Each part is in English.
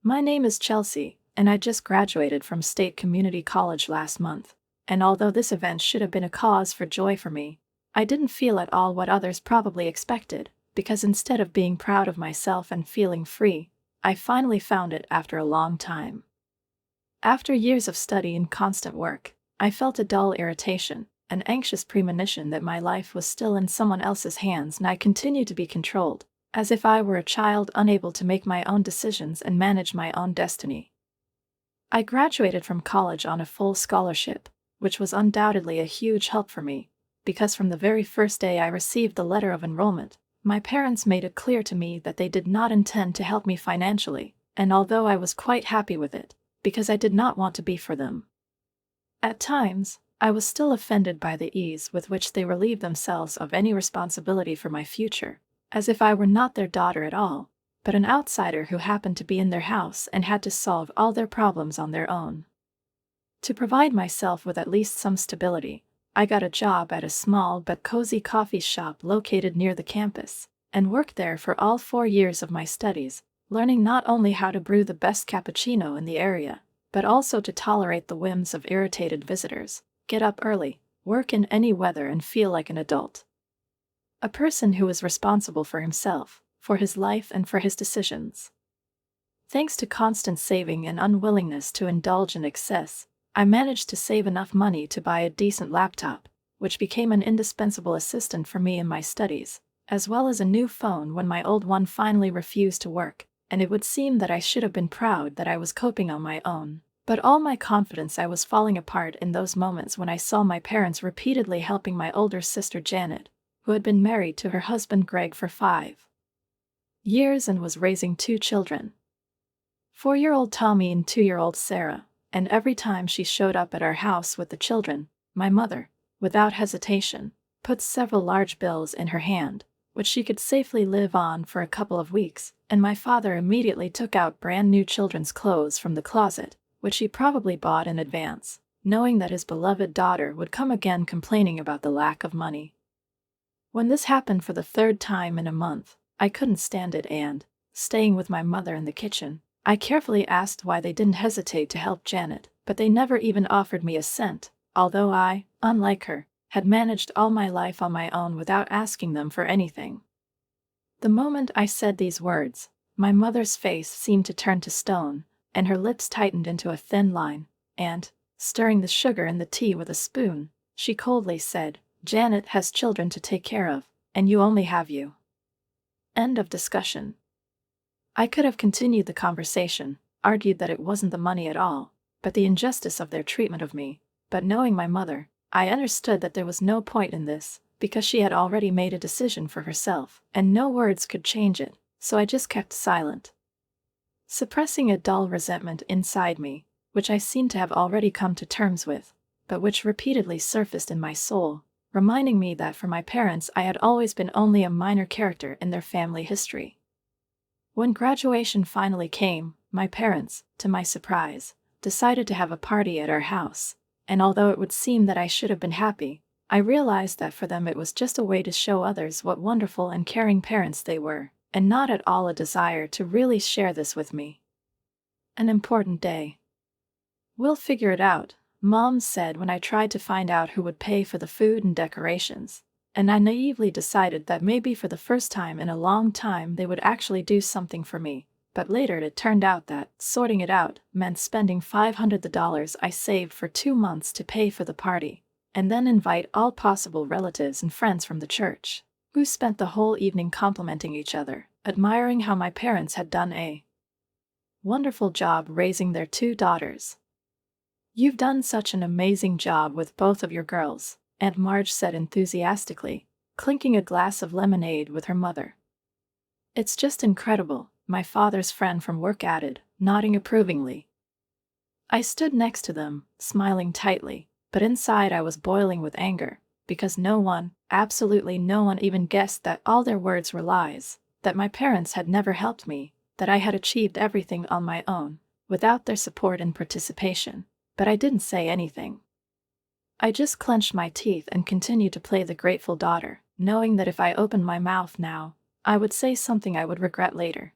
My name is Chelsea, and I just graduated from State Community College last month. And although this event should have been a cause for joy for me, I didn't feel at all what others probably expected, because instead of being proud of myself and feeling free, I finally found it after a long time. After years of study and constant work, I felt a dull irritation, an anxious premonition that my life was still in someone else's hands and I continued to be controlled, as if I were a child unable to make my own decisions and manage my own destiny. I graduated from college on a full scholarship, which was undoubtedly a huge help for me, because from the very first day I received the letter of enrollment, my parents made it clear to me that they did not intend to help me financially, and although I was quite happy with it, because I did not want to be for them. At times, I was still offended by the ease with which they relieved themselves of any responsibility for my future, as if I were not their daughter at all, but an outsider who happened to be in their house and had to solve all their problems on their own. To provide myself with at least some stability, I got a job at a small but cozy coffee shop located near the campus, and worked there for all 4 years of my studies, learning not only how to brew the best cappuccino in the area, but also to tolerate the whims of irritated visitors, get up early, work in any weather and feel like an adult. A person who is responsible for himself, for his life and for his decisions. Thanks to constant saving and unwillingness to indulge in excess, I managed to save enough money to buy a decent laptop, which became an indispensable assistant for me in my studies, as well as a new phone when my old one finally refused to work, and it would seem that I should have been proud that I was coping on my own. But all my confidence I was falling apart in those moments when I saw my parents repeatedly helping my older sister Janet, who had been married to her husband Greg for 5 years and was raising 2 children. 4-year-old Tommy and 2-year-old Sarah, and every time she showed up at our house with the children, my mother, without hesitation, put several large bills in her hand, which she could safely live on for a couple of weeks, and my father immediately took out brand new children's clothes from the closet, which he probably bought in advance, knowing that his beloved daughter would come again complaining about the lack of money. When this happened for the 3rd time in a month, I couldn't stand it and, staying with my mother in the kitchen, I carefully asked why they didn't hesitate to help Janet, but they never even offered me a cent, although I, unlike her, had managed all my life on my own without asking them for anything. The moment I said these words, my mother's face seemed to turn to stone, and her lips tightened into a thin line, and, stirring the sugar in the tea with a spoon, she coldly said, "Janet has children to take care of, and you only have you." End of discussion. I could have continued the conversation, argued that it wasn't the money at all, but the injustice of their treatment of me, but knowing my mother, I understood that there was no point in this, because she had already made a decision for herself, and no words could change it, so I just kept silent. Suppressing a dull resentment inside me, which I seemed to have already come to terms with, but which repeatedly surfaced in my soul, reminding me that for my parents I had always been only a minor character in their family history. When graduation finally came, my parents, to my surprise, decided to have a party at our house, and although it would seem that I should have been happy, I realized that for them it was just a way to show others what wonderful and caring parents they were, and not at all a desire to really share this with me. An important day. "We'll figure it out," Mom said when I tried to find out who would pay for the food and decorations, and I naively decided that maybe for the first time in a long time they would actually do something for me, but later it turned out that sorting it out meant spending $500 I saved for 2 months to pay for the party, and then invite all possible relatives and friends from the church, who spent the whole evening complimenting each other, admiring how my parents had done a wonderful job raising their 2 daughters. "You've done such an amazing job with both of your girls," Aunt Marge said enthusiastically, clinking a glass of lemonade with her mother. "It's just incredible," my father's friend from work added, nodding approvingly. I stood next to them, smiling tightly, but inside I was boiling with anger, because no one, absolutely no one even guessed that all their words were lies, that my parents had never helped me, that I had achieved everything on my own, without their support and participation, but I didn't say anything. I just clenched my teeth and continued to play the grateful daughter, knowing that if I opened my mouth now, I would say something I would regret later.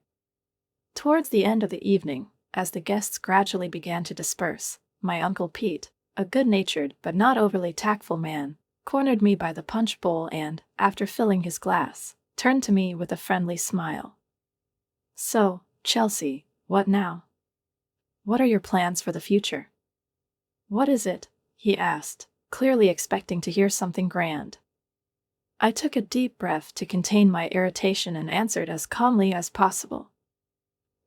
Towards the end of the evening, as the guests gradually began to disperse, my Uncle Pete, a good-natured but not overly tactful man, cornered me by the punch bowl and, after filling his glass, turned to me with a friendly smile. "So, Chelsea, what now? What are your plans for the future?" "What is it?" he asked, clearly expecting to hear something grand. I took a deep breath to contain my irritation and answered as calmly as possible.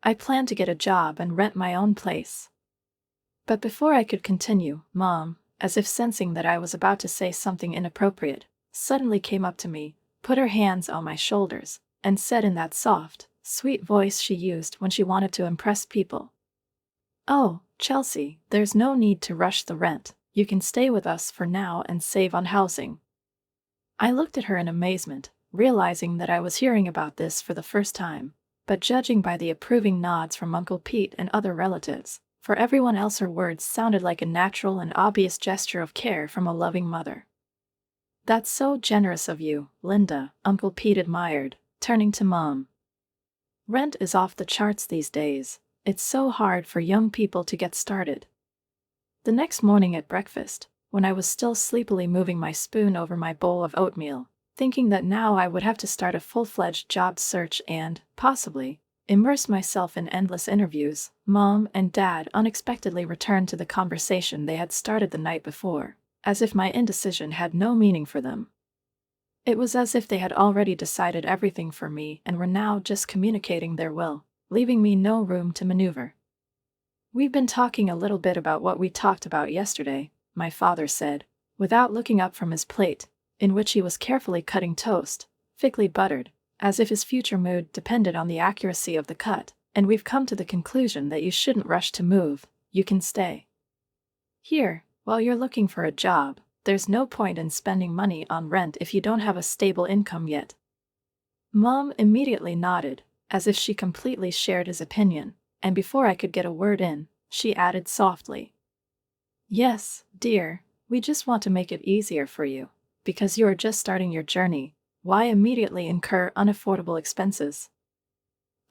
"I plan to get a job and rent my own place." But before I could continue, Mom, as if sensing that I was about to say something inappropriate, suddenly came up to me, put her hands on my shoulders, and said in that soft, sweet voice she used when she wanted to impress people, "Oh, Chelsea, there's no need to rush the rent. You can stay with us for now and save on housing." I looked at her in amazement, realizing that I was hearing about this for the first time, but judging by the approving nods from Uncle Pete and other relatives, for everyone else her words sounded like a natural and obvious gesture of care from a loving mother. "That's so generous of you, Linda," Uncle Pete admired, turning to Mom. "Rent is off the charts these days. It's so hard for young people to get started." The next morning at breakfast, when I was still sleepily moving my spoon over my bowl of oatmeal, thinking that now I would have to start a full-fledged job search and, possibly, immerse myself in endless interviews, Mom and Dad unexpectedly returned to the conversation they had started the night before, as if my indecision had no meaning for them. It was as if they had already decided everything for me and were now just communicating their will, leaving me no room to maneuver. "We've been talking a little bit about what we talked about yesterday," my father said, without looking up from his plate, in which he was carefully cutting toast, thickly buttered, as if his future mood depended on the accuracy of the cut, "and we've come to the conclusion that you shouldn't rush to move. You can stay here while you're looking for a job. There's no point in spending money on rent if you don't have a stable income yet." Mom immediately nodded, as if she completely shared his opinion, and before I could get a word in, she added softly, "Yes, dear, we just want to make it easier for you, because you are just starting your journey. Why immediately incur unaffordable expenses?"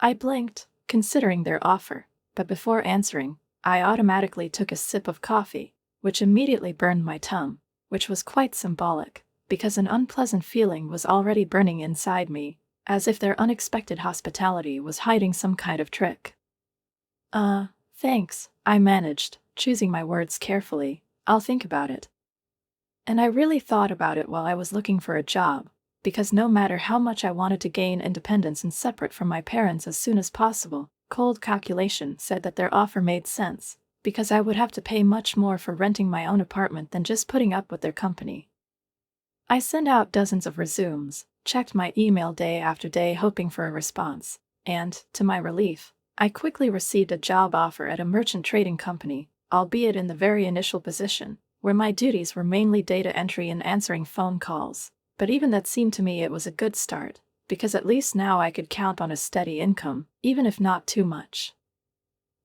I blinked, considering their offer, but before answering, I automatically took a sip of coffee, which immediately burned my tongue, which was quite symbolic, because an unpleasant feeling was already burning inside me, as if their unexpected hospitality was hiding some kind of trick. Thanks," I managed, choosing my words carefully. "I'll think about it." And I really thought about it while I was looking for a job, because no matter how much I wanted to gain independence and separate from my parents as soon as possible, cold calculation said that their offer made sense, because I would have to pay much more for renting my own apartment than just putting up with their company. I sent out dozens of resumes, checked my email day after day hoping for a response, and, to my relief, I quickly received a job offer at a merchant trading company, albeit in the very initial position, where my duties were mainly data entry and answering phone calls. But even that seemed to me it was a good start, because at least now I could count on a steady income, even if not too much.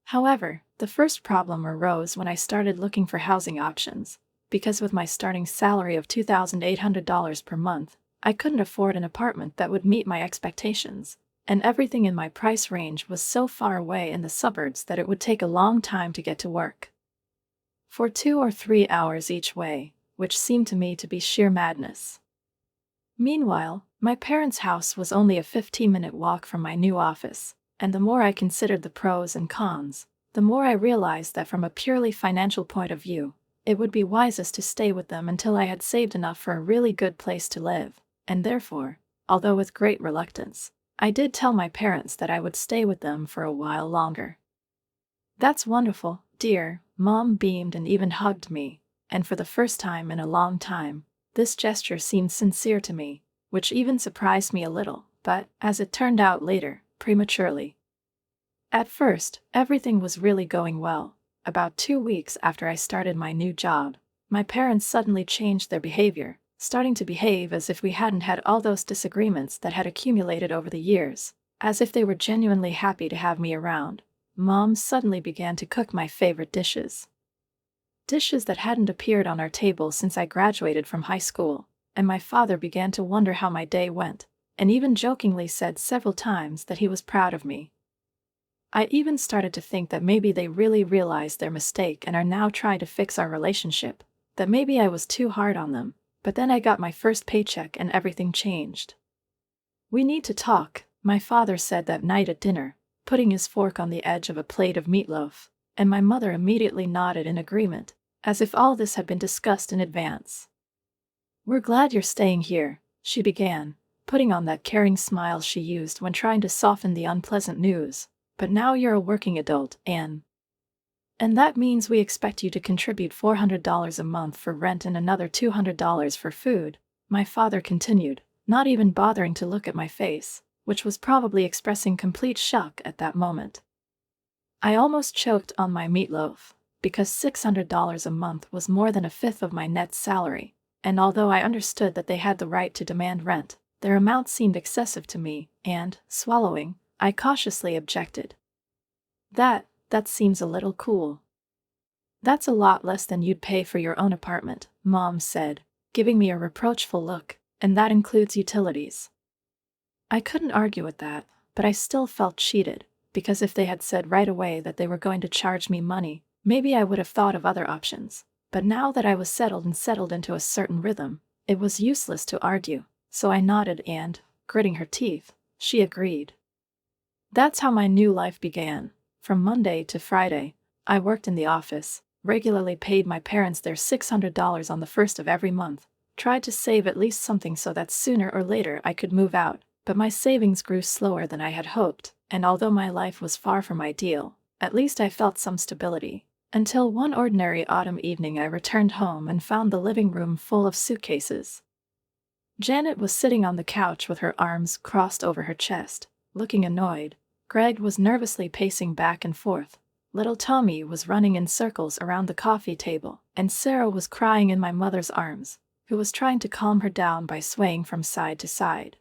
However, the first problem arose when I started looking for housing options, because with my starting salary of $2,800 per month, I couldn't afford an apartment that would meet my expectations, and everything in my price range was so far away in the suburbs that it would take a long time to get to work. For 2 or 3 hours each way, which seemed to me to be sheer madness. Meanwhile, my parents' house was only a 15-minute walk from my new office, and the more I considered the pros and cons, the more I realized that from a purely financial point of view, it would be wisest to stay with them until I had saved enough for a really good place to live, and therefore, although with great reluctance, I did tell my parents that I would stay with them for a while longer. "That's wonderful, dear," Mom beamed and even hugged me, and for the first time in a long time, this gesture seemed sincere to me, which even surprised me a little, but, as it turned out later, prematurely. At first, everything was really going well. About 2 weeks after I started my new job, my parents suddenly changed their behavior, starting to behave as if we hadn't had all those disagreements that had accumulated over the years, as if they were genuinely happy to have me around. Mom suddenly began to cook my favorite dishes. Dishes that hadn't appeared on our table since I graduated from high school, and my father began to wonder how my day went, and even jokingly said several times that he was proud of me. I even started to think that maybe they really realized their mistake and are now trying to fix our relationship, that maybe I was too hard on them, but then I got my first paycheck and everything changed. "We need to talk," my father said that night at dinner, putting his fork on the edge of a plate of meatloaf, and my mother immediately nodded in agreement, as if all this had been discussed in advance. "We're glad you're staying here," she began, putting on that caring smile she used when trying to soften the unpleasant news. "But now you're a working adult, Anne. And that means we expect you to contribute $400 a month for rent and another $200 for food," my father continued, not even bothering to look at my face, which was probably expressing complete shock at that moment. I almost choked on my meatloaf, because $600 a month was more than a fifth of my net salary, and although I understood that they had the right to demand rent, their amount seemed excessive to me, and, swallowing, I cautiously objected. That seems a little cool." "That's a lot less than you'd pay for your own apartment," Mom said, giving me a reproachful look, "and that includes utilities." I couldn't argue with that, but I still felt cheated, because if they had said right away that they were going to charge me money, maybe I would have thought of other options. But now that I was settled into a certain rhythm, it was useless to argue, so I nodded and, gritting her teeth, she agreed. That's how my new life began. From Monday to Friday, I worked in the office, regularly paid my parents their $600 on the first of every month, tried to save at least something so that sooner or later I could move out, but my savings grew slower than I had hoped, and although my life was far from ideal, at least I felt some stability. Until one ordinary autumn evening I returned home and found the living room full of suitcases. Janet was sitting on the couch with her arms crossed over her chest, looking annoyed. Greg was nervously pacing back and forth. Little Tommy was running in circles around the coffee table, and Sarah was crying in my mother's arms, who was trying to calm her down by swaying from side to side.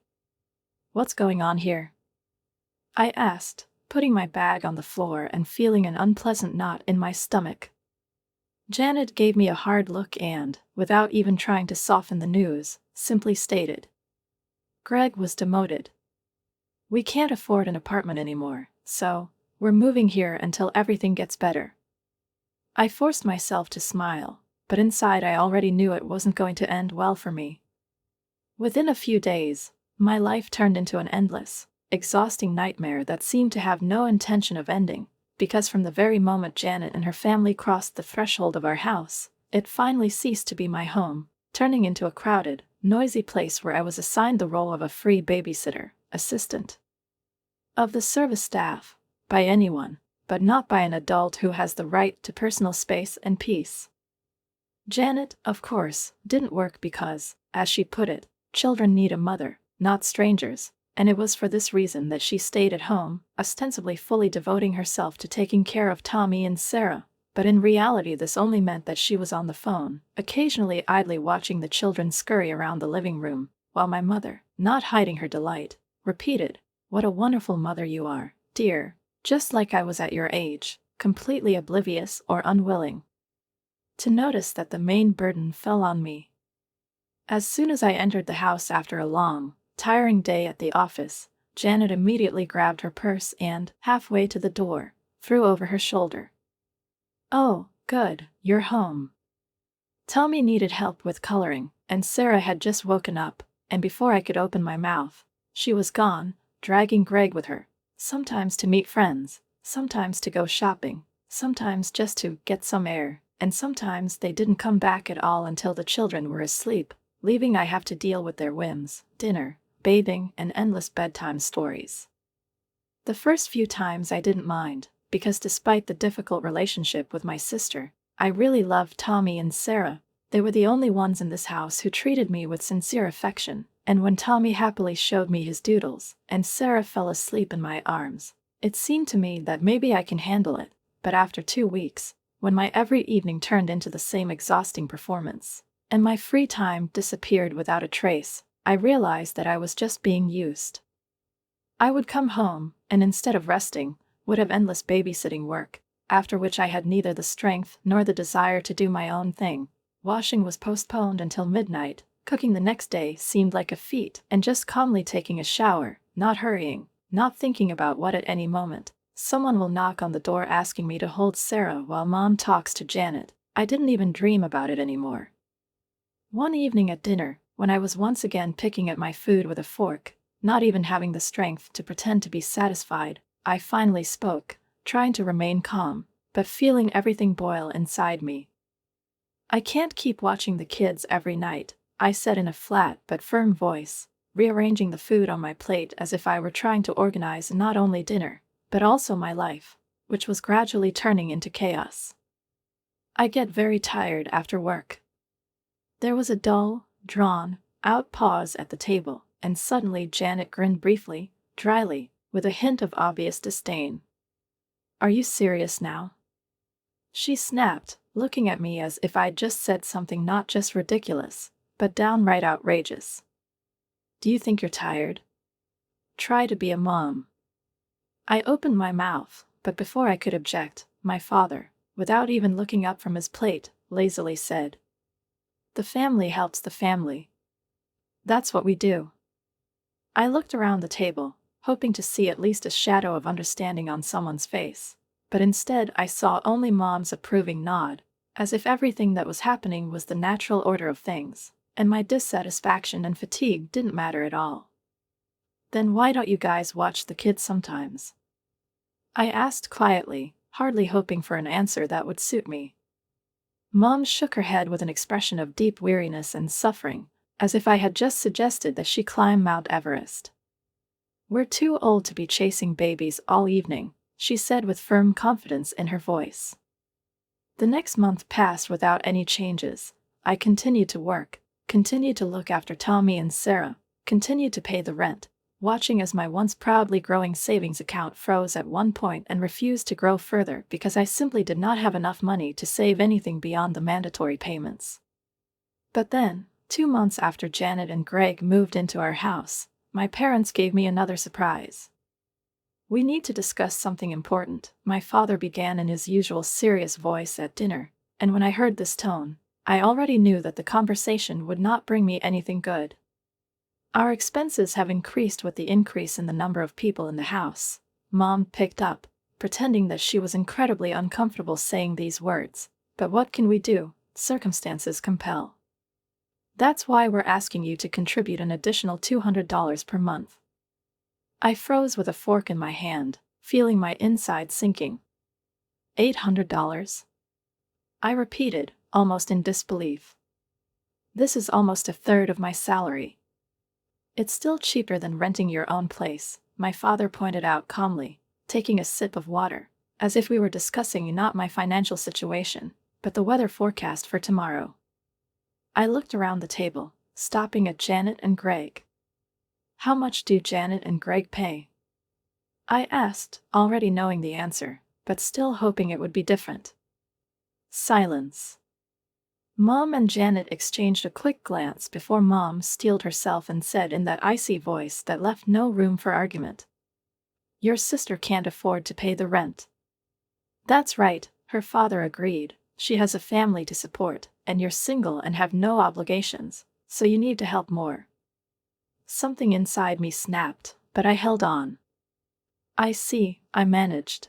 "What's going on here?" I asked, putting my bag on the floor and feeling an unpleasant knot in my stomach. Janet gave me a hard look and, without even trying to soften the news, simply stated, "Greg was demoted. We can't afford an apartment anymore, so we're moving here until everything gets better." I forced myself to smile, but inside I already knew it wasn't going to end well for me. Within a few days, my life turned into an endless, exhausting nightmare that seemed to have no intention of ending, because from the very moment Janet and her family crossed the threshold of our house, it finally ceased to be my home, turning into a crowded, noisy place where I was assigned the role of a free babysitter, assistant of the service staff, by anyone, but not by an adult who has the right to personal space and peace. Janet, of course, didn't work because, as she put it, children need a mother, not strangers, and it was for this reason that she stayed at home, ostensibly fully devoting herself to taking care of Tommy and Sarah, but in reality this only meant that she was on the phone, occasionally idly watching the children scurry around the living room, while my mother, not hiding her delight, repeated, "What a wonderful mother you are, dear," just like I was at your age, completely oblivious or unwilling to notice that the main burden fell on me. As soon as I entered the house after a long, tiring day at the office, Janet immediately grabbed her purse and, halfway to the door, threw over her shoulder. "Oh, good, you're home." Tommy needed help with coloring, and Sarah had just woken up, and before I could open my mouth, she was gone, dragging Greg with her, sometimes to meet friends, sometimes to go shopping, sometimes just to get some air, and sometimes they didn't come back at all until the children were asleep, leaving I have to deal with their whims, dinner, bathing, and endless bedtime stories. The first few times I didn't mind, because despite the difficult relationship with my sister, I really loved Tommy and Sarah. They were the only ones in this house who treated me with sincere affection, and when Tommy happily showed me his doodles, and Sarah fell asleep in my arms, it seemed to me that maybe I can handle it. But after 2 weeks, when my every evening turned into the same exhausting performance, and my free time disappeared without a trace, I realized that I was just being used. I would come home, and instead of resting, would have endless babysitting work, after which I had neither the strength nor the desire to do my own thing. Washing was postponed until midnight, cooking the next day seemed like a feat, and just calmly taking a shower, not hurrying, not thinking about what at any moment, Someone will knock on the door asking me to hold Sarah while Mom talks to Janet. I didn't even dream about it anymore. One evening at dinner, when I was once again picking at my food with a fork, not even having the strength to pretend to be satisfied, I finally spoke, trying to remain calm, but feeling everything boil inside me. "I can't keep watching the kids every night," I said in a flat but firm voice, rearranging the food on my plate as if I were trying to organize not only dinner, but also my life, which was gradually turning into chaos. "I get very tired after work." There was a dull, drawn-out pause at the table, and suddenly Janet grinned briefly, dryly, with a hint of obvious disdain. "Are you serious now?" she snapped, looking at me as if I'd just said something not just ridiculous, but downright outrageous. "Do you think you're tired? Try to be a mom." I opened my mouth, but before I could object, my father, without even looking up from his plate, lazily said, "The family helps the family. That's what we do." I looked around the table, hoping to see at least a shadow of understanding on someone's face, but instead I saw only Mom's approving nod, as if everything that was happening was the natural order of things, and my dissatisfaction and fatigue didn't matter at all. "Then why don't you guys watch the kids sometimes?" I asked quietly, hardly hoping for an answer that would suit me. Mom shook her head with an expression of deep weariness and suffering, as if I had just suggested that she climb Mount Everest. "We're too old to be chasing babies all evening," she said with firm confidence in her voice. The next month passed without any changes. I continued to work, continued to look after Tommy and Sarah, continued to pay the rent, watching as my once proudly growing savings account froze at one point and refused to grow further because I simply did not have enough money to save anything beyond the mandatory payments. But then, 2 months after Janet and Greg moved into our house, my parents gave me another surprise. "We need to discuss something important," my father began in his usual serious voice at dinner, and when I heard this tone, I already knew that the conversation would not bring me anything good. "Our expenses have increased with the increase in the number of people in the house," Mom picked up, pretending that she was incredibly uncomfortable saying these words. "But what can we do? Circumstances compel. That's why we're asking you to contribute an additional $200 per month." I froze with a fork in my hand, feeling my insides sinking. $800? I repeated, almost in disbelief. "This is almost a third of my salary." "It's still cheaper than renting your own place," my father pointed out calmly, taking a sip of water, as if we were discussing not my financial situation, but the weather forecast for tomorrow. I looked around the table, stopping at Janet and Greg. "How much do Janet and Greg pay?" I asked, already knowing the answer, but still hoping it would be different. Silence. Mom and Janet exchanged a quick glance before Mom steeled herself and said in that icy voice that left no room for argument, "Your sister can't afford to pay the rent." "That's right," her father agreed. "She has a family to support, and you're single and have no obligations, so you need to help more." Something inside me snapped, but I held on. "I see," I managed.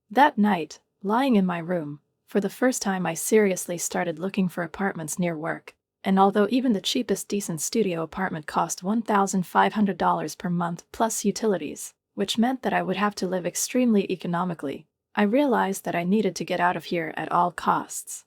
That night, lying in my room, for the first time I seriously started looking for apartments near work, and although even the cheapest decent studio apartment cost $1,500 per month plus utilities, which meant that I would have to live extremely economically, I realized that I needed to get out of here at all costs.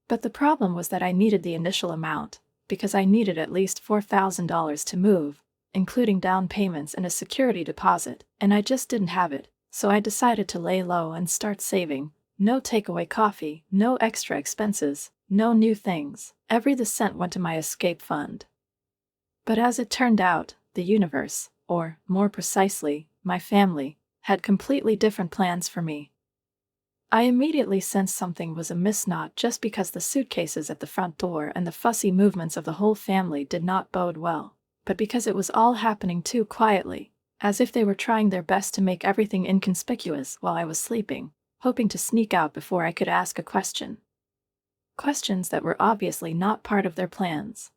But the problem was that I needed the initial amount, because I needed at least $4,000 to move, including down payments and a security deposit, and I just didn't have it, so I decided to lay low and start saving. No takeaway coffee, no extra expenses, no new things. Every cent went to my escape fund. But as it turned out, the universe, or more precisely, my family, had completely different plans for me. I immediately sensed something was amiss, not just because the suitcases at the front door and the fussy movements of the whole family did not bode well, but because it was all happening too quietly, as if they were trying their best to make everything inconspicuous while I was sleeping, hoping to sneak out before I could ask a question. Questions that were obviously not part of their plans.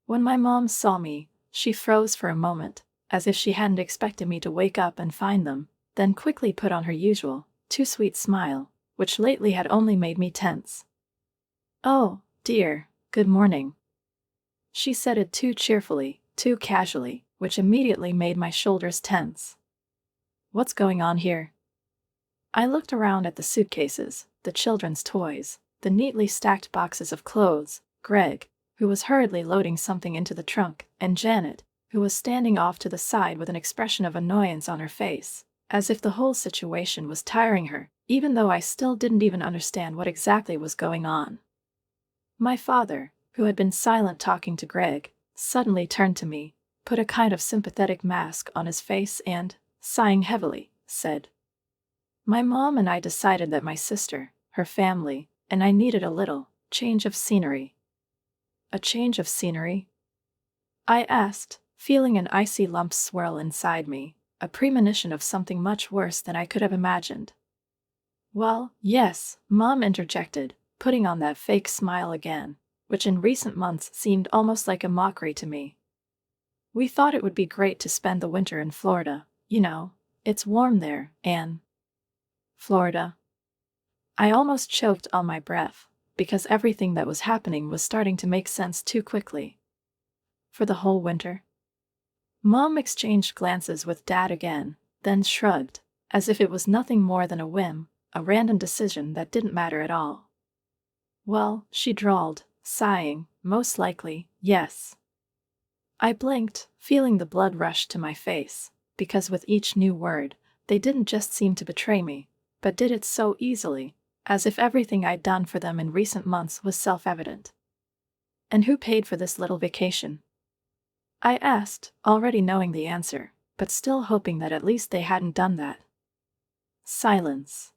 When my mom saw me, she froze for a moment, as if she hadn't expected me to wake up and find them, then quickly put on her usual, too sweet smile, which lately had only made me tense. "Oh, dear, good morning." She said it too cheerfully, too casually, which immediately made my shoulders tense. What's going on here? I looked around at the suitcases, the children's toys, the neatly stacked boxes of clothes, Greg, who was hurriedly loading something into the trunk, and Janet, who was standing off to the side with an expression of annoyance on her face, as if the whole situation was tiring her, even though I still didn't even understand what exactly was going on. My father, who had been silent talking to Greg, suddenly turned to me, put a kind of sympathetic mask on his face and, sighing heavily, said, "My mom and I decided that my sister, her family, and I needed a little change of scenery." "A change of scenery?" I asked, feeling an icy lump swirl inside me, a premonition of something much worse than I could have imagined. "Well, yes," Mom interjected, putting on that fake smile again, which in recent months seemed almost like a mockery to me. "We thought it would be great to spend the winter in Florida, you know, it's warm there, and—" Florida. I almost choked on my breath, because everything that was happening was starting to make sense too quickly. For the whole winter? Mom exchanged glances with Dad again, then shrugged, as if it was nothing more than a whim, a random decision that didn't matter at all. "Well," she drawled, sighing, "most likely, yes." I blinked, feeling the blood rush to my face, because with each new word, they didn't just seem to betray me, but did it so easily, as if everything I'd done for them in recent months was self-evident. "And who paid for this little vacation?" I asked, already knowing the answer, but still hoping that at least they hadn't done that. Silence.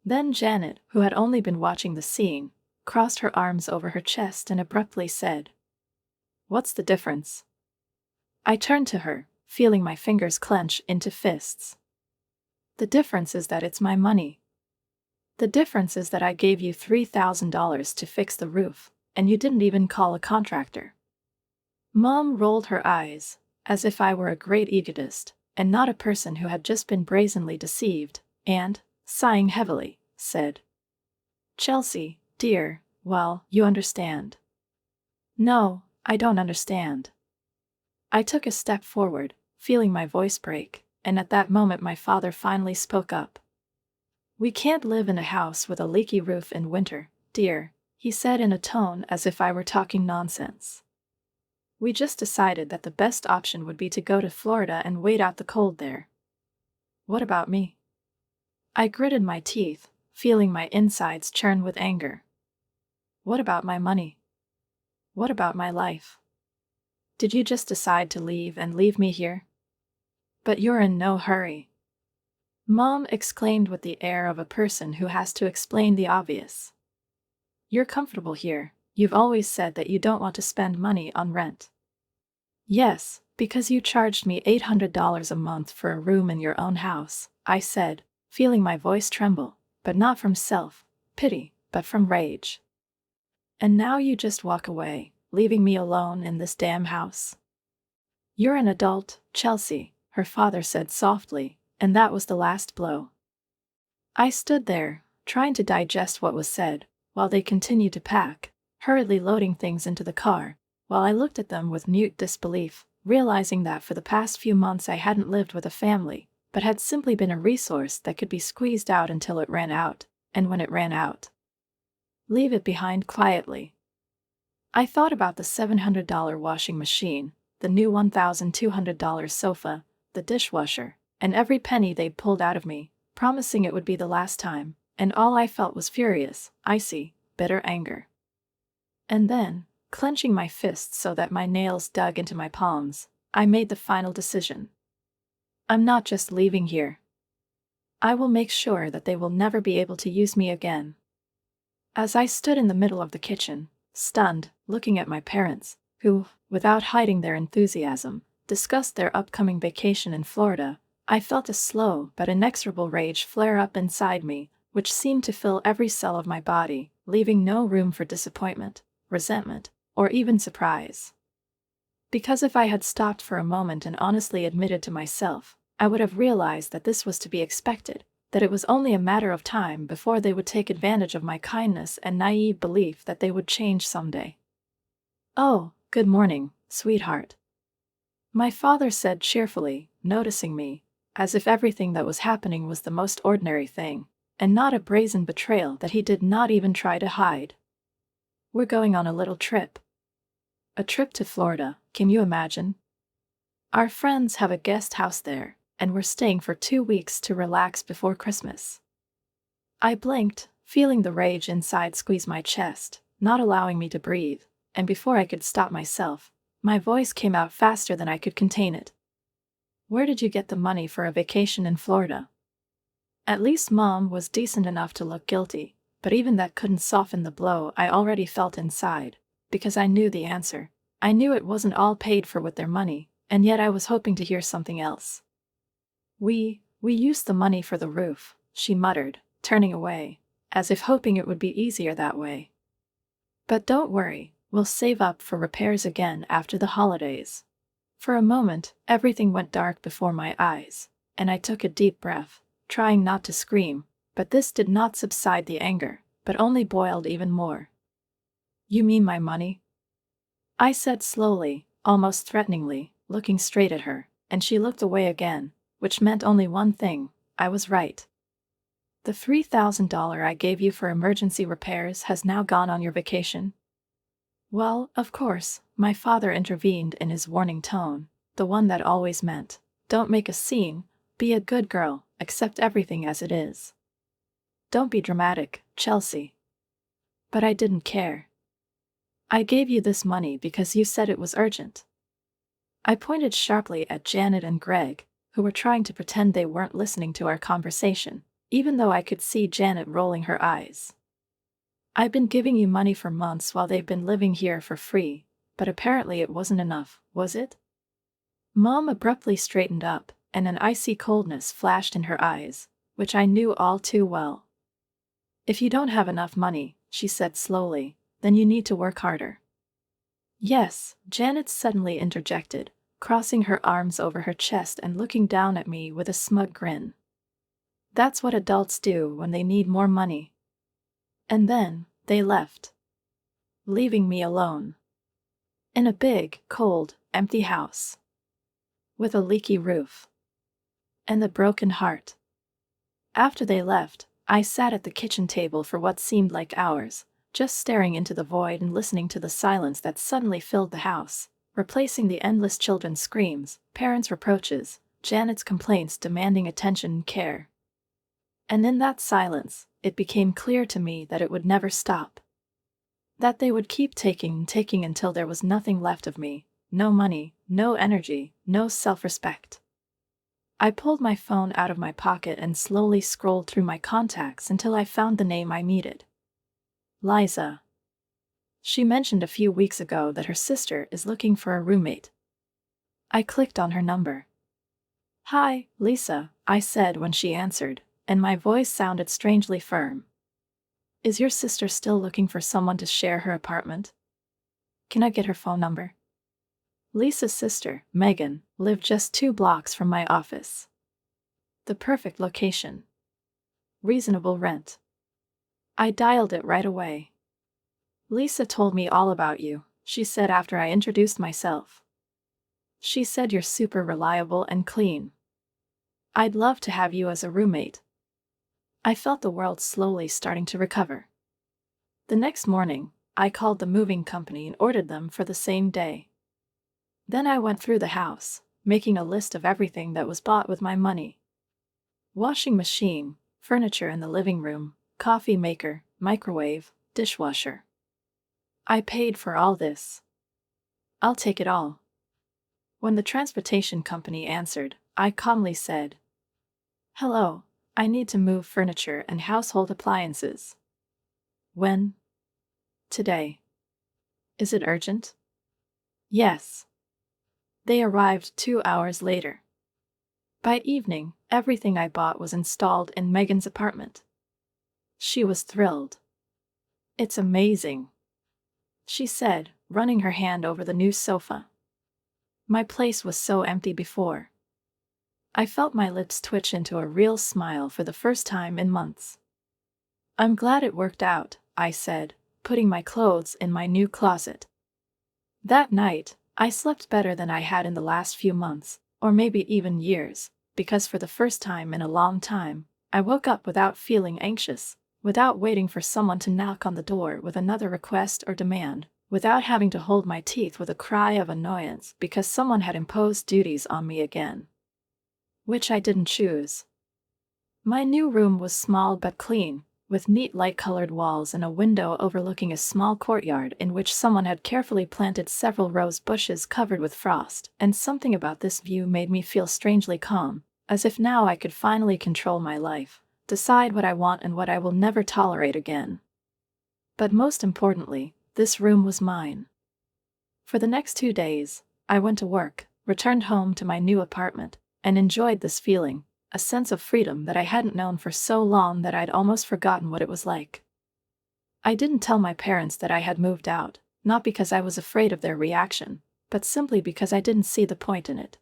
Then Janet, who had only been watching the scene, crossed her arms over her chest and abruptly said, "What's the difference?" I turned to her, feeling my fingers clench into fists. "The difference is that it's my money. The difference is that I gave you $3,000 to fix the roof, and you didn't even call a contractor." Mom rolled her eyes, as if I were a great egotist, and not a person who had just been brazenly deceived, and, sighing heavily, said, "Chelsea, dear, well, you understand." "No, I don't understand." I took a step forward, feeling my voice break, and at that moment my father finally spoke up. "We can't live in a house with a leaky roof in winter, dear," he said in a tone as if I were talking nonsense. "We just decided that the best option would be to go to Florida and wait out the cold there." "What about me?" I gritted my teeth, feeling my insides churn with anger. "What about my money? What about my life? Did you just decide to leave and leave me here?" "But you're in no hurry," Mom exclaimed with the air of a person who has to explain the obvious. "You're comfortable here. You've always said that you don't want to spend money on rent." "Yes, because you charged me $800 a month for a room in your own house," I said, feeling my voice tremble, but not from self-pity, but from rage. "And now you just walk away, leaving me alone in this damn house." "You're an adult, Chelsea," her father said softly, and that was the last blow. I stood there, trying to digest what was said, while they continued to pack, hurriedly loading things into the car, while I looked at them with mute disbelief, realizing that for the past few months I hadn't lived with a family, but had simply been a resource that could be squeezed out until it ran out, and when it ran out, leave it behind quietly. I thought about the $700 washing machine, the new $1,200 sofa, the dishwasher, and every penny they'd pulled out of me, promising it would be the last time, and all I felt was furious, icy, bitter anger. And then, clenching my fists so that my nails dug into my palms, I made the final decision. I'm not just leaving here. I will make sure that they will never be able to use me again. As I stood in the middle of the kitchen, stunned, looking at my parents, who, without hiding their enthusiasm, discussed their upcoming vacation in Florida, I felt a slow but inexorable rage flare up inside me, which seemed to fill every cell of my body, leaving no room for disappointment, resentment, or even surprise. Because if I had stopped for a moment and honestly admitted to myself, I would have realized that this was to be expected, that it was only a matter of time before they would take advantage of my kindness and naive belief that they would change someday. "Oh, good morning, sweetheart," my father said cheerfully, noticing me, as if everything that was happening was the most ordinary thing, and not a brazen betrayal that he did not even try to hide. "We're going on a little trip." A trip to Florida, can you imagine? Our friends have a guest house there, and we're staying for 2 weeks to relax before Christmas. I blinked, feeling the rage inside squeeze my chest, not allowing me to breathe, and before I could stop myself, my voice came out faster than I could contain it. "Where did you get the money for a vacation in Florida?" At least Mom was decent enough to look guilty, but even that couldn't soften the blow I already felt inside, because I knew the answer. I knew it wasn't all paid for with their money, and yet I was hoping to hear something else. We used the money for the roof," she muttered, turning away, as if hoping it would be easier that way. "But don't worry, we'll save up for repairs again after the holidays." For a moment, everything went dark before my eyes, and I took a deep breath, trying not to scream, but this did not subside the anger, but only boiled even more. "You mean my money?" I said slowly, almost threateningly, looking straight at her, and she looked away again, which meant only one thing: I was right. "The $3,000 I gave you for emergency repairs has now gone on your vacation?" "Well, of course," my father intervened in his warning tone, the one that always meant, "Don't make a scene, be a good girl, accept everything as it is. Don't be dramatic, Chelsea." But I didn't care. "I gave you this money because you said it was urgent." I pointed sharply at Janet and Greg, who were trying to pretend they weren't listening to our conversation, even though I could see Janet rolling her eyes. "I've been giving you money for months while they've been living here for free, but apparently it wasn't enough, was it?" Mom abruptly straightened up, and an icy coldness flashed in her eyes, which I knew all too well. "If you don't have enough money," she said slowly, "then you need to work harder." "Yes," Janet suddenly interjected, crossing her arms over her chest and looking down at me with a smug grin. "That's what adults do when they need more money." And then, they left, leaving me alone. In a big, cold, empty house. With a leaky roof. And a broken heart. After they left, I sat at the kitchen table for what seemed like hours, just staring into the void and listening to the silence that suddenly filled the house, replacing the endless children's screams, parents' reproaches, Janet's complaints demanding attention and care. And in that silence, it became clear to me that it would never stop. That they would keep taking and taking until there was nothing left of me, no money, no energy, no self-respect. I pulled my phone out of my pocket and slowly scrolled through my contacts until I found the name I needed. Liza. She mentioned a few weeks ago that her sister is looking for a roommate. I clicked on her number. "Hi, Lisa," I said when she answered, and my voice sounded strangely firm. "Is your sister still looking for someone to share her apartment? Can I get her phone number?" Lisa's sister, Megan, lived just 2 blocks from my office. The perfect location. Reasonable rent. I dialed it right away. "Lisa told me all about you," she said after I introduced myself. "She said you're super reliable and clean. I'd love to have you as a roommate." I felt the world slowly starting to recover. The next morning, I called the moving company and ordered them for the same day. Then I went through the house, making a list of everything that was bought with my money. Washing machine, furniture in the living room, coffee maker, microwave, dishwasher. I paid for all this. "I'll take it all." When the transportation company answered, I calmly said, "Hello, I need to move furniture and household appliances." "When?" "Today." "Is it urgent?" "Yes." They arrived 2 hours later. By evening, everything I bought was installed in Megan's apartment. She was thrilled. "It's amazing," she said, running her hand over the new sofa. "My place was so empty before." I felt my lips twitch into a real smile for the first time in months. "I'm glad it worked out," I said, putting my clothes in my new closet. That night, I slept better than I had in the last few months, or maybe even years, because for the first time in a long time, I woke up without feeling anxious, without waiting for someone to knock on the door with another request or demand, without having to hold my teeth with a cry of annoyance because someone had imposed duties on me again. Which I didn't choose. My new room was small but clean, with neat light-colored walls and a window overlooking a small courtyard in which someone had carefully planted several rose bushes covered with frost, and something about this view made me feel strangely calm, as if now I could finally control my life, decide what I want and what I will never tolerate again. But most importantly, this room was mine. For the next 2 days, I went to work, returned home to my new apartment, and enjoyed this feeling, a sense of freedom that I hadn't known for so long that I'd almost forgotten what it was like. I didn't tell my parents that I had moved out, not because I was afraid of their reaction, but simply because I didn't see the point in it.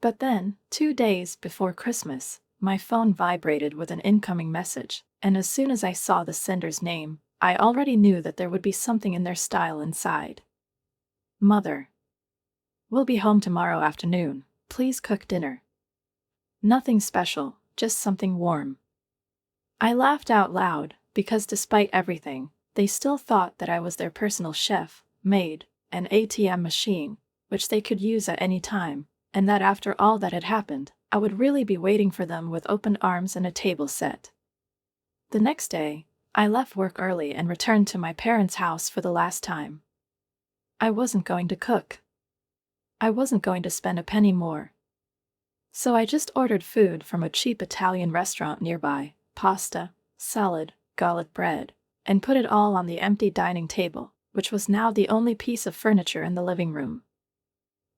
But then, 2 days before Christmas, my phone vibrated with an incoming message, and as soon as I saw the sender's name, I already knew that there would be something in their style inside. "Mother. We'll be home tomorrow afternoon. Please cook dinner. Nothing special, just something warm." I laughed out loud, because despite everything, they still thought that I was their personal chef, maid, and ATM machine, which they could use at any time, and that after all that had happened, I would really be waiting for them with open arms and a table set. The next day, I left work early and returned to my parents' house for the last time. I wasn't going to cook. I wasn't going to spend a penny more. So I just ordered food from a cheap Italian restaurant nearby, pasta, salad, garlic bread, and put it all on the empty dining table, which was now the only piece of furniture in the living room.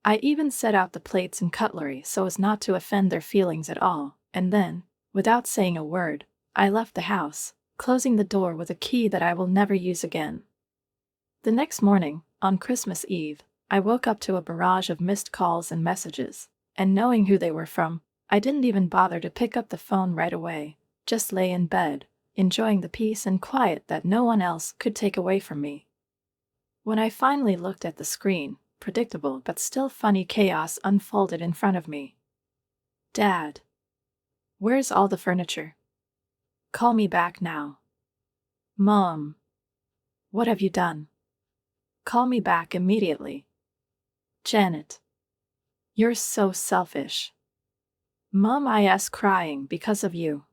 I even set out the plates and cutlery so as not to offend their feelings at all, and then, without saying a word, I left the house, closing the door with a key that I will never use again. The next morning, on Christmas Eve, I woke up to a barrage of missed calls and messages, and knowing who they were from, I didn't even bother to pick up the phone right away, just lay in bed, enjoying the peace and quiet that no one else could take away from me. When I finally looked at the screen, predictable but still funny chaos unfolded in front of me. "Dad. Where's all the furniture? Call me back now. Mom. What have you done? Call me back immediately. Janet. You're so selfish. Mom, crying because of you."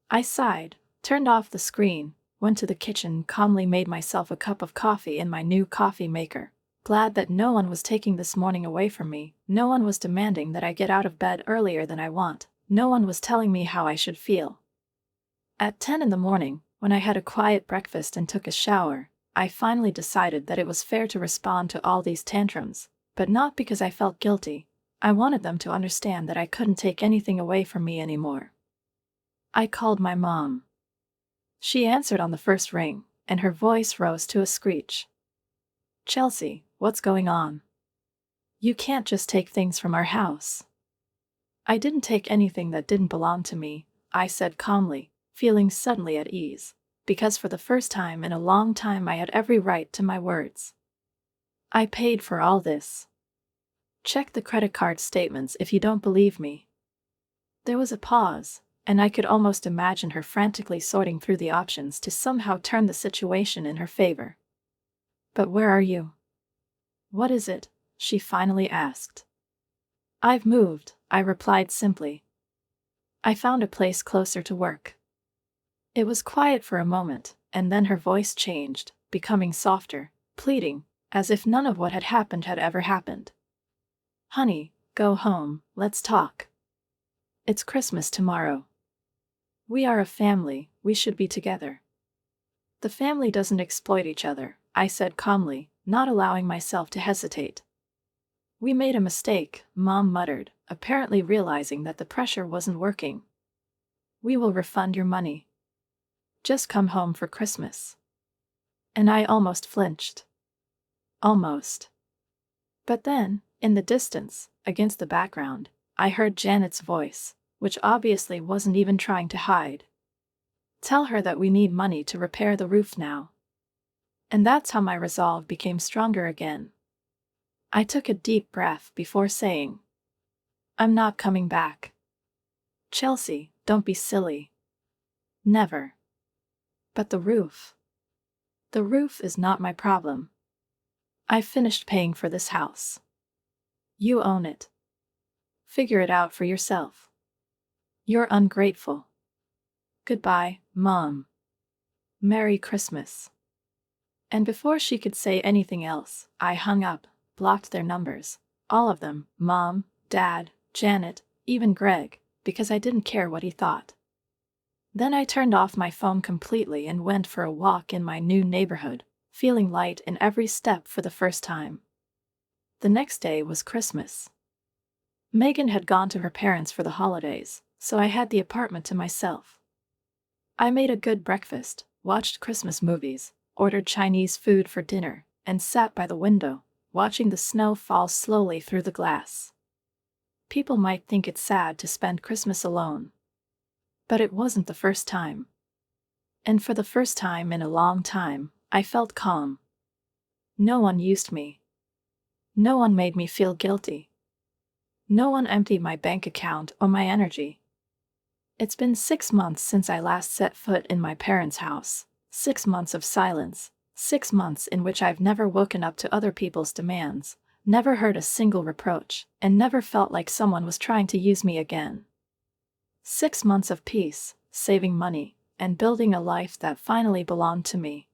I sighed, turned off the screen, went to the kitchen, calmly made myself a cup of coffee in my new coffee maker, glad that no one was taking this morning away from me, no one was demanding that I get out of bed earlier than I want, no one was telling me how I should feel. At 10 in the morning, when I had a quiet breakfast and took a shower, I finally decided that it was fair to respond to all these tantrums, but not because I felt guilty. I wanted them to understand that I couldn't take anything away from me anymore. I called my mom. She answered on the first ring, and her voice rose to a screech. "Chelsea, what's going on? You can't just take things from our house." "I didn't take anything that didn't belong to me," I said calmly, feeling suddenly at ease, because for the first time in a long time I had every right to my words. "I paid for all this. Check the credit card statements if you don't believe me." There was a pause, and I could almost imagine her frantically sorting through the options to somehow turn the situation in her favor. "But where are you? What is it?" she finally asked. "I've moved," I replied simply. "I found a place closer to work." It was quiet for a moment, and then her voice changed, becoming softer, pleading, as if none of what had happened had ever happened. "Honey, go home, let's talk. It's Christmas tomorrow. We are a family, we should be together." "The family doesn't exploit each other," I said calmly, not allowing myself to hesitate. "We made a mistake," Mom muttered, apparently realizing that the pressure wasn't working. "We will refund your money. Just come home for Christmas." And I almost flinched. Almost. But then, in the distance, against the background, I heard Janet's voice, which obviously wasn't even trying to hide. Tell her that we need money to repair the roof now. And that's how my resolve became stronger again. I took a deep breath before saying, I'm not coming back. Chelsea, don't be silly. Never. But the roof. The roof is not my problem. I finished paying for this house. You own it. Figure it out for yourself. You're ungrateful. Goodbye, Mom. Merry Christmas. And before she could say anything else, I hung up, blocked their numbers. All of them, Mom, Dad, Janet, even Greg, because I didn't care what he thought. Then I turned off my phone completely and went for a walk in my new neighborhood, feeling light in every step for the first time. The next day was Christmas. Megan had gone to her parents for the holidays, so I had the apartment to myself. I made a good breakfast, watched Christmas movies, ordered Chinese food for dinner, and sat by the window, watching the snow fall slowly through the glass. People might think it's sad to spend Christmas alone. But it wasn't the first time. And for the first time in a long time, I felt calm. No one used me. No one made me feel guilty. No one emptied my bank account or my energy. It's been 6 months since I last set foot in my parents' house, 6 months of silence, 6 months in which I've never woken up to other people's demands, never heard a single reproach, and never felt like someone was trying to use me again. 6 months of peace, saving money, and building a life that finally belonged to me.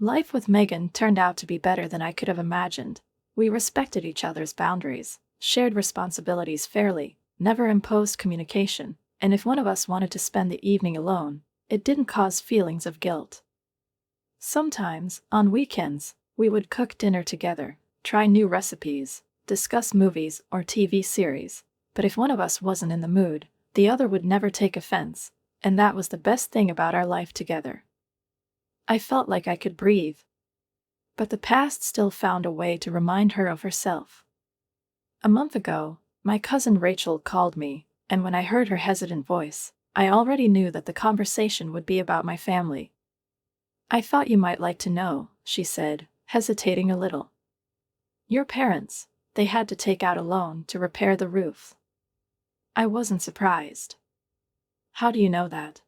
Life with Megan turned out to be better than I could have imagined. We respected each other's boundaries, shared responsibilities fairly, never imposed communication, and if one of us wanted to spend the evening alone, it didn't cause feelings of guilt. Sometimes, on weekends, we would cook dinner together, try new recipes, discuss movies or TV series, but if one of us wasn't in the mood, the other would never take offense, and that was the best thing about our life together. I felt like I could breathe. But the past still found a way to remind her of herself. A month ago, my cousin Rachel called me, and when I heard her hesitant voice, I already knew that the conversation would be about my family. I thought you might like to know, she said, hesitating a little. Your parents, they had to take out a loan to repair the roof. I wasn't surprised. How do you know that?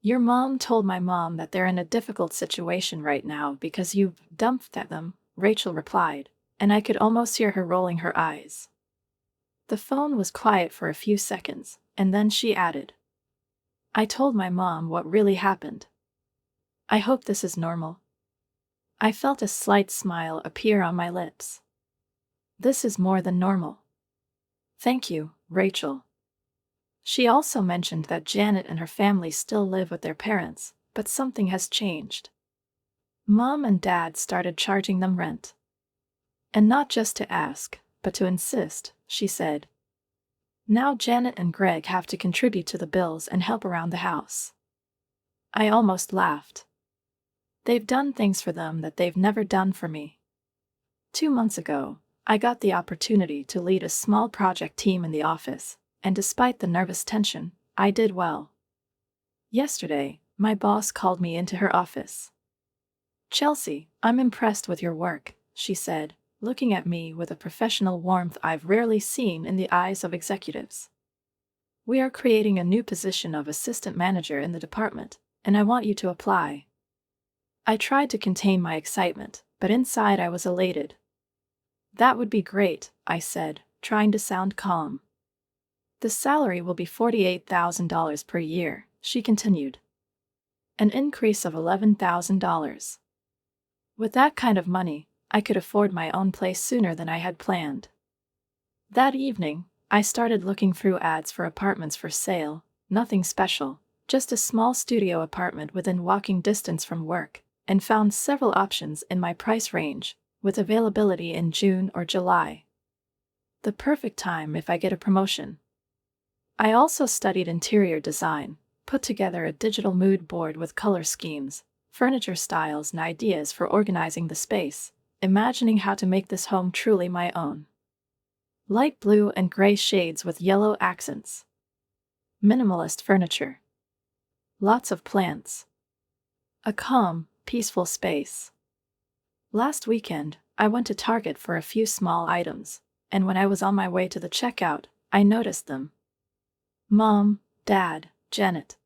Your mom told my mom that they're in a difficult situation right now because you've dumped at them, Rachel replied, and I could almost hear her rolling her eyes. The phone was quiet for a few seconds, and then she added, I told my mom what really happened. I hope this is normal. I felt a slight smile appear on my lips. This is more than normal. Thank you, Rachel. She also mentioned that Janet and her family still live with their parents, but something has changed. Mom and Dad started charging them rent. And not just to ask, but to insist, she said. Now Janet and Greg have to contribute to the bills and help around the house. I almost laughed. They've done things for them that they've never done for me. 2 months ago, I got the opportunity to lead a small project team in the office, and despite the nervous tension, I did well. Yesterday, my boss called me into her office. Chelsea, I'm impressed with your work, she said, looking at me with a professional warmth I've rarely seen in the eyes of executives. We are creating a new position of assistant manager in the department, and I want you to apply. I tried to contain my excitement, but inside I was elated. That would be great, I said, trying to sound calm. The salary will be $48,000 per year, she continued. An increase of $11,000. With that kind of money, I could afford my own place sooner than I had planned. That evening, I started looking through ads for apartments for sale, nothing special, just a small studio apartment within walking distance from work, and found several options in my price range, with availability in June or July. The perfect time if I get a promotion. I also studied interior design, put together a digital mood board with color schemes, furniture styles and ideas for organizing the space, imagining how to make this home truly my own. Light blue and gray shades with yellow accents. Minimalist furniture. Lots of plants. A calm, peaceful space. Last weekend, I went to Target for a few small items, and when I was on my way to the checkout, I noticed them. Mom, Dad, Janet.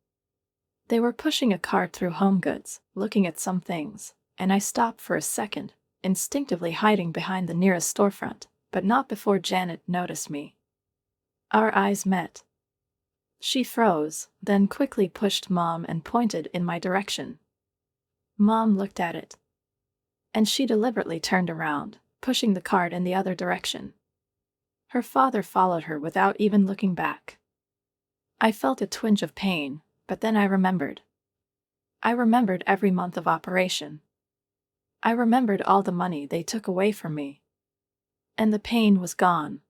They were pushing a cart through HomeGoods, looking at some things, and I stopped for a second, instinctively hiding behind the nearest storefront, but not before Janet noticed me. Our eyes met. She froze, then quickly pushed Mom and pointed in my direction. Mom looked at it. And she deliberately turned around, pushing the cart in the other direction. Her father followed her without even looking back. I felt a twinge of pain, but then I remembered. I remembered every month of operation. I remembered all the money they took away from me. And the pain was gone.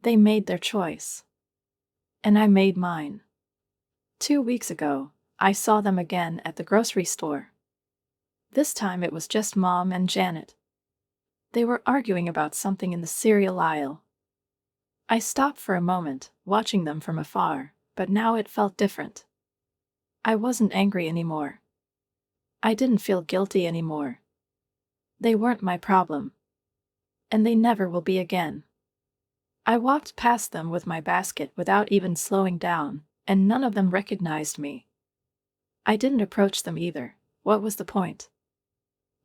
They made their choice. And I made mine. 2 weeks ago, I saw them again at the grocery store. This time it was just Mom and Janet. They were arguing about something in the cereal aisle. I stopped for a moment, watching them from afar, but now it felt different. I wasn't angry anymore. I didn't feel guilty anymore. They weren't my problem. And they never will be again. I walked past them with my basket without even slowing down, and none of them recognized me. I didn't approach them either. What was the point?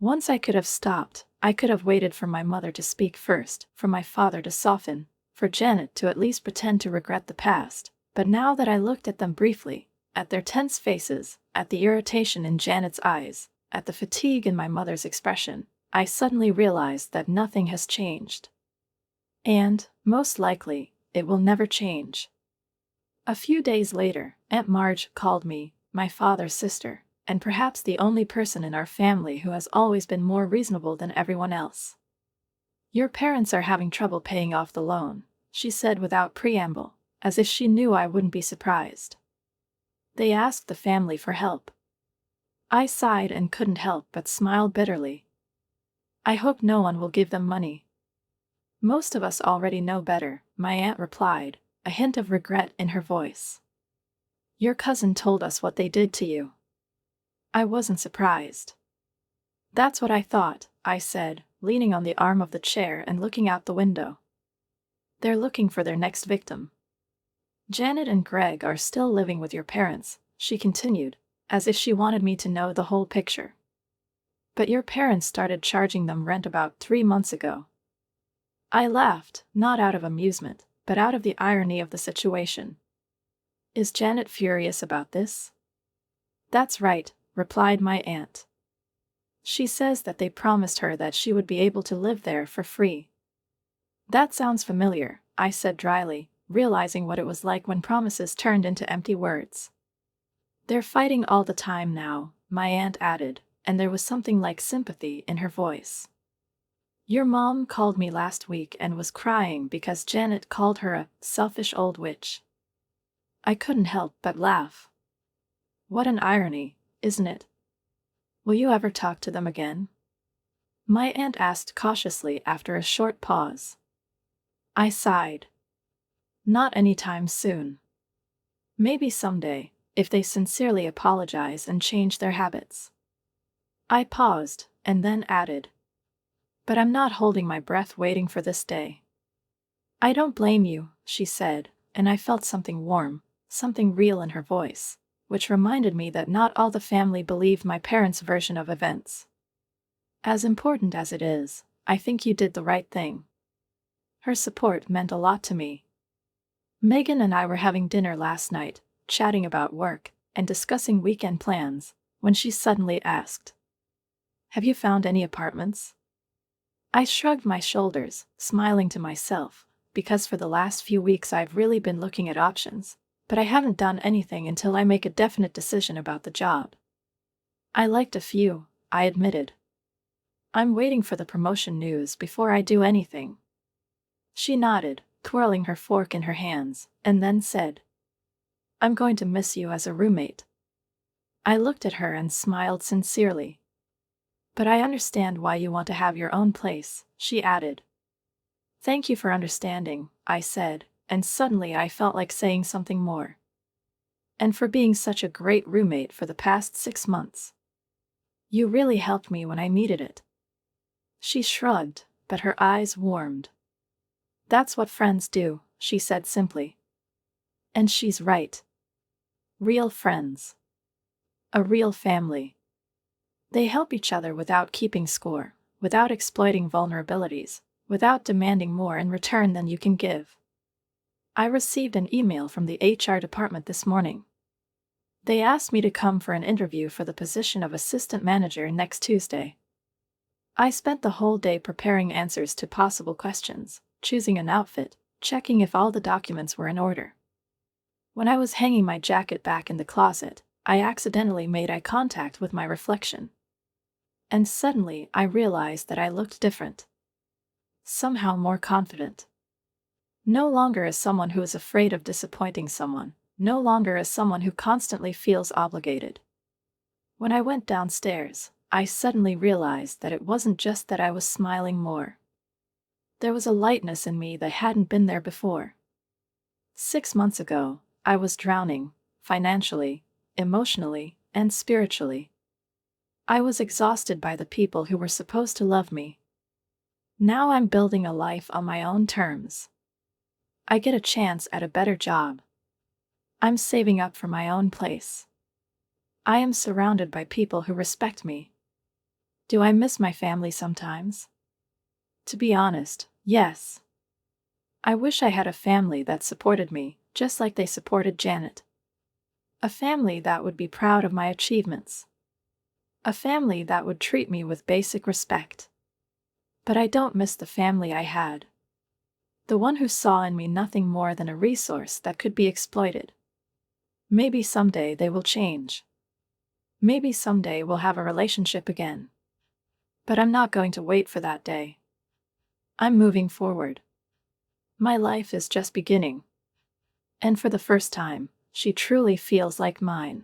Once I could have stopped, I could have waited for my mother to speak first, for my father to soften, for Janet to at least pretend to regret the past, but now that I looked at them briefly, at their tense faces, at the irritation in Janet's eyes, at the fatigue in my mother's expression, I suddenly realized that nothing has changed. And, most likely, it will never change. A few days later, Aunt Marge called me, my father's sister, and perhaps the only person in our family who has always been more reasonable than everyone else. "Your parents are having trouble paying off the loan," she said without preamble, as if she knew I wouldn't be surprised. "They asked the family for help." I sighed and couldn't help but smile bitterly. "I hope no one will give them money." "Most of us already know better," my aunt replied, a hint of regret in her voice. "Your cousin told us what they did to you." I wasn't surprised. "That's what I thought," I said, leaning on the arm of the chair and looking out the window. "They're looking for their next victim." "Janet and Greg are still living with your parents," she continued, as if she wanted me to know the whole picture. "But your parents started charging them rent about 3 months ago." I laughed, not out of amusement, but out of the irony of the situation. "Is Janet furious about this?" "That's right," replied my aunt. "She says that they promised her that she would be able to live there for free." "That sounds familiar," I said dryly, realizing what it was like when promises turned into empty words. "They're fighting all the time now," my aunt added, and there was something like sympathy in her voice. "Your mom called me last week and was crying because Janet called her a selfish old witch." I couldn't help but laugh. What an irony, isn't it? "Will you ever talk to them again?" my aunt asked cautiously after a short pause. I sighed. "Not anytime soon. Maybe someday, if they sincerely apologize and change their habits." I paused, and then added, "But I'm not holding my breath waiting for this day." "I don't blame you," she said, and I felt something warm, something real in her voice, which reminded me that not all the family believed my parents' version of events. "As important as it is, I think you did the right thing." Her support meant a lot to me. Megan and I were having dinner last night, chatting about work and discussing weekend plans, when she suddenly asked, "Have you found any apartments?" I shrugged my shoulders, smiling to myself, because for the last few weeks I've really been looking at options, but I haven't done anything until I make a definite decision about the job. "I liked a few," I admitted. "I'm waiting for the promotion news before I do anything." She nodded, twirling her fork in her hands, and then said, "I'm going to miss you as a roommate." I looked at her and smiled sincerely. "But I understand why you want to have your own place," she added. Thank you for understanding, I said, and suddenly I felt like saying something more. And for being such a great roommate for the past 6 months. You really helped me when I needed it. She shrugged, but her eyes warmed. That's what friends do, she said simply. And she's right. Real friends. A real family. They help each other without keeping score, without exploiting vulnerabilities, without demanding more in return than you can give. I received an email from the HR department this morning. They asked me to come for an interview for the position of assistant manager next Tuesday. I spent the whole day preparing answers to possible questions, choosing an outfit, checking if all the documents were in order. When I was hanging my jacket back in the closet, I accidentally made eye contact with my reflection. And suddenly I realized that I looked different. Somehow more confident. No longer as someone who is afraid of disappointing someone, no longer as someone who constantly feels obligated. When I went downstairs, I suddenly realized that it wasn't just that I was smiling more. There was a lightness in me that hadn't been there before. 6 months ago, I was drowning, financially, emotionally, and spiritually. I was exhausted by the people who were supposed to love me. Now I'm building a life on my own terms. I get a chance at a better job. I'm saving up for my own place. I am surrounded by people who respect me. Do I miss my family sometimes? To be honest, yes. I wish I had a family that supported me, just like they supported Janet. A family that would be proud of my achievements. A family that would treat me with basic respect. But I don't miss the family I had. The one who saw in me nothing more than a resource that could be exploited. Maybe someday they will change. Maybe someday we'll have a relationship again. But I'm not going to wait for that day. I'm moving forward. My life is just beginning. And for the first time, she truly feels like mine.